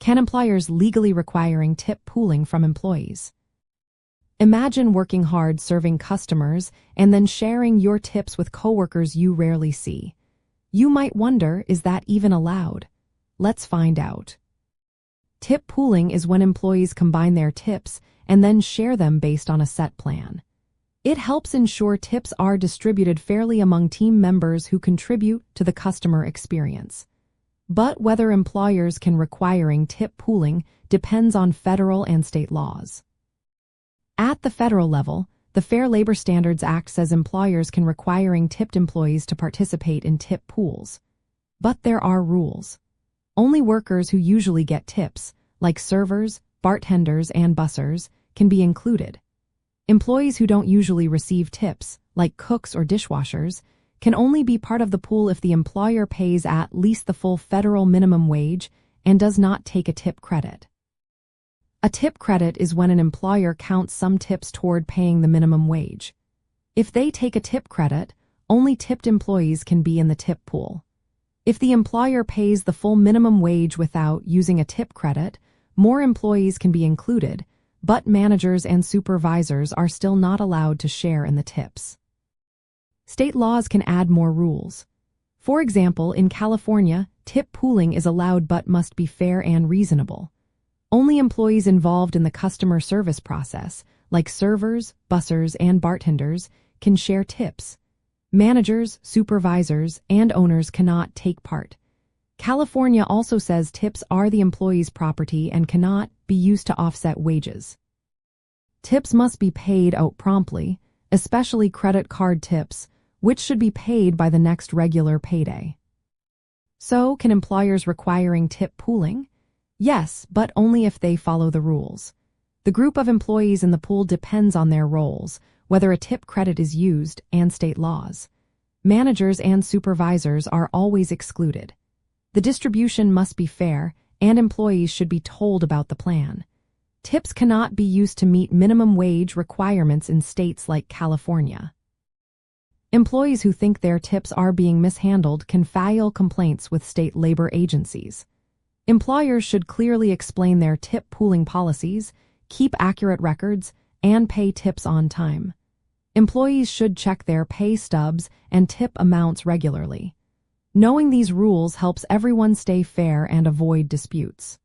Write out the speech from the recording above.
Can employers legally requiring tip pooling from employees? Imagine working hard serving customers and then sharing your tips with coworkers you rarely see. You might wonder, is that even allowed? Let's find out. Tip pooling is when employees combine their tips and then share them based on a set plan. It helps ensure tips are distributed fairly among team members who contribute to the customer experience. But whether employers can requiring tip pooling depends on federal and state laws. At the federal level, the Fair Labor Standards Act says employers can requiring tipped employees to participate in tip pools. But there are rules. Only workers who usually get tips, like servers, bartenders, and bussers, can be included. Employees who don't usually receive tips, like cooks or dishwashers, can only be part of the pool if the employer pays at least the full federal minimum wage and does not take a tip credit. A tip credit is when an employer counts some tips toward paying the minimum wage. If they take a tip credit, only tipped employees can be in the tip pool. If the employer pays the full minimum wage without using a tip credit, more employees can be included, but managers and supervisors are still not allowed to share in the tips. State laws can add more rules. For example, in California, tip pooling is allowed but must be fair and reasonable. Only employees involved in the customer service process, like servers, bussers, and bartenders, can share tips. Managers, supervisors, and owners cannot take part. California also says tips are the employee's property and cannot be used to offset wages. Tips must be paid out promptly, especially credit card tips, which should be paid by the next regular payday. So, can employers requiring tip pooling? Yes, but only if they follow the rules. The group of employees in the pool depends on their roles, whether a tip credit is used, and state laws. Managers and supervisors are always excluded. The distribution must be fair, and employees should be told about the plan. Tips cannot be used to meet minimum wage requirements in states like California. Employees who think their tips are being mishandled can file complaints with state labor agencies. Employers should clearly explain their tip pooling policies, keep accurate records, and pay tips on time. Employees should check their pay stubs and tip amounts regularly. Knowing these rules helps everyone stay fair and avoid disputes.